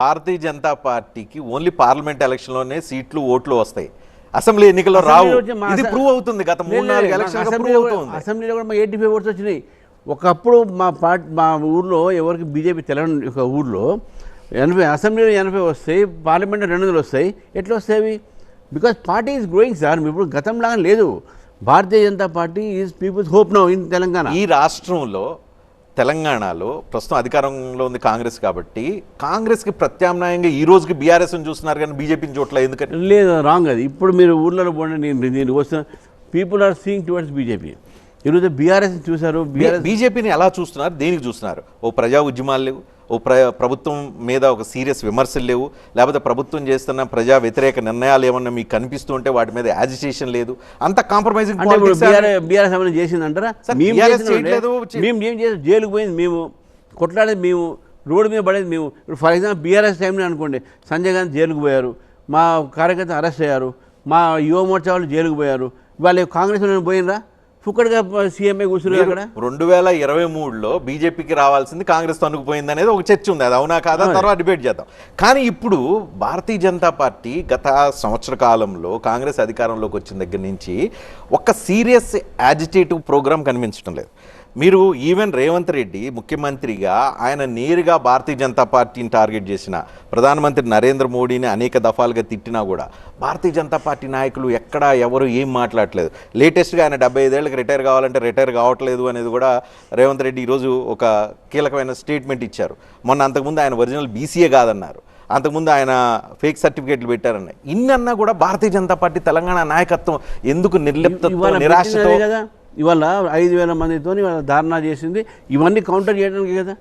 భారతీయ జనతా పార్టీకి only parliament ఎలక్షన్లోనే సీట్లు ఓట్లు వస్తాయి, అసెంబ్లీ ఎన్నికల్లో రావు. ఇది ప్రూవ్ అవుతుంది. గత 3-4 ఎలక్షన్లుగా ప్రూవ్ అవుతుంది. అసెంబ్లీలో కూడా 85 ఓట్స్ వచ్చినాయి. ఒకప్పుడు మా ఊర్లో ఎవరికి బీజేపీ తెలంగాణ ఒక ఊర్లో 80, అసెంబ్లీలో 80 వస్తాయి, పార్లమెంట్లో 200 వస్తాయి. ఎట్లా వస్తాయి? Because party is growing sir. ఇప్పుడు గతంలాగా లేదు. Bharatiya Janata Party is people's hope now in Telangana. ఈ రాష్ట్రంలో తెలంగాణలో ప్రస్తుతం అధికారంలో ఉంది కాంగ్రెస్ కాబట్టి కాంగ్రెస్కి ప్రత్యామ్నాయంగా ఈ రోజుకి బీఆర్ఎస్ని చూస్తున్నారు కానీ బీజేపీని చూడలేదు. ఎందుకంటే లేదు, రాంగ్ అది. ఇప్పుడు మీరు ఊర్లలో పోండి, నేను వస్తున్నా, people are seeing towards BJP. ఈరోజు బీఆర్ఎస్ చూశారు. బీజేపీని ఎలా చూస్తున్నారు, దేనికి చూస్తున్నారు? ఓ ప్రజా ఉద్యమాలు లేవు, ఓ ప్రభుత్వం మీద ఒక సీరియస్ విమర్శలు లేవు, లేకపోతే ప్రభుత్వం చేస్తున్న ప్రజా వ్యతిరేక నిర్ణయాలు ఏమన్నా మీకు కనిపిస్తూ ఉంటే వాటి మీద యాజిటేషన్ లేదు, అంత కాంప్రమైజింగ్. బీఆర్ఎస్ ఏమైనా చేసిందంటారా? మేము ఏం చేసి జైలుకు పోయింది మేము, కొట్లాడేది మేము, రోడ్డు మీద పడేది మేము. ఇప్పుడు ఫర్ ఎగ్జాంపుల్ బీఆర్ఎస్ టైంలో అనుకోండి, సంజయ్ గాంధీ జైలుకు పోయారు, మా కార్యకర్త అరెస్ట్ అయ్యారు, మా యువ మోర్చా వాళ్ళు జైలుకు పోయారు. వాళ్ళు కాంగ్రెస్ పోయినరా? ఫుక్కడిగా సీఎంఏ కూర్చున్నారు. అక్కడ 2023లో బీజేపీకి రావాల్సింది కాంగ్రెస్ తనుకుపోయింది అనేది ఒక చర్చ ఉంది. అది అవునా కాదా తర్వాత డిబేట్ చేద్దాం. కానీ ఇప్పుడు భారతీయ జనతా పార్టీ గత సంవత్సర కాలంలో కాంగ్రెస్ అధికారంలోకి వచ్చిన దగ్గర నుంచి ఒక సీరియస్ యాజిటేటివ్ ప్రోగ్రామ్ కనిపించడం లేదు. మీరు ఈవెన్ రేవంత్ రెడ్డి ముఖ్యమంత్రిగా ఆయన నేరుగా భారతీయ జనతా పార్టీని టార్గెట్ చేసిన, ప్రధానమంత్రి నరేంద్ర మోడీని అనేక దఫాలుగా తిట్టినా కూడా భారతీయ జనతా పార్టీ నాయకులు ఎక్కడా ఎవరు ఏం మాట్లాడలేదు. లేటెస్ట్గా ఆయన 75 ఏళ్ళకి రిటైర్ కావాలంటే రిటైర్ కావట్లేదు అనేది కూడా రేవంత్ రెడ్డి ఈరోజు ఒక కీలకమైన స్టేట్మెంట్ ఇచ్చారు. మొన్న అంతకుముందు ఆయన ఒరిజినల్ బీసీఏ కాదన్నారు, అంతకుముందు ఆయన ఫేక్ సర్టిఫికేట్లు పెట్టారన్న. ఇన్నన్నా కూడా భారతీయ జనతా పార్టీ తెలంగాణ నాయకత్వం ఎందుకు నిర్లిప్తతో నిరాశతో కదా ఇవాళ 5,000 మందితో ఇవాళ ధారణా చేసింది. ఇవన్నీ కౌంటర్ చేయడానికి కదా.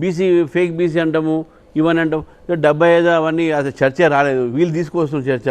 బీసీ ఫేక్ బీసీ అంటాము, ఇవన్నీ అంటాము. 75 అవన్నీ అసలు చర్చ రాలేదు, వీళ్ళు తీసుకొస్తున్న చర్చ.